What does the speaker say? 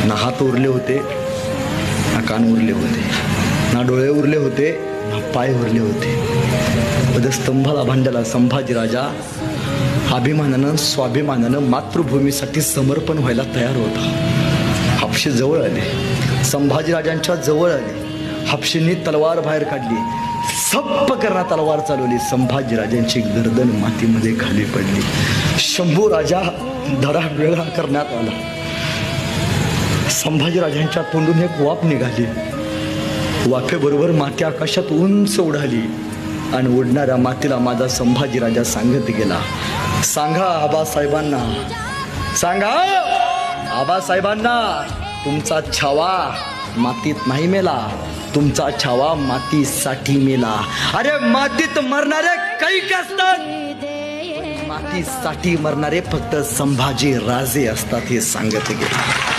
ना हात उरले होते, ना कान उरले होते, ना डोळे उरले होते, ना पाय उरले होते. पदस्तंभाला बांधलेला संभाजीराजा अभिमानानं स्वाभिमानानं मातृभूमीसाठी समर्पण व्हायला तयार होता. हापशे जवळ आले, संभाजीराजांच्या जवळ आले. हापशेंनी तलवार बाहेर काढली, सप्प करणा तलवार चालवली. संभाजीराजांची गर्दन मातीमध्ये खाली पडली. शंभू राजा धडा वेगळा करण्यात आला. संभाजीराजांच्या तोंडून एक वाफ निघाली. वाफेबरोबर माती आकाशात उंच उडाली आणि उडणाऱ्या मातीला माझा संभाजीराजा सांगत गेला, सांगा आबासाहेबांना, सांगा आबासाहेबांना, तुमचा छावा मातीत नाही मेला, तुमचा छावा मातीसाठी मेला. अरे मातीत मरणारे काही असतात, मातीसाठी मरणारे फक्त संभाजी राजे असतात, हे सांगत गेले.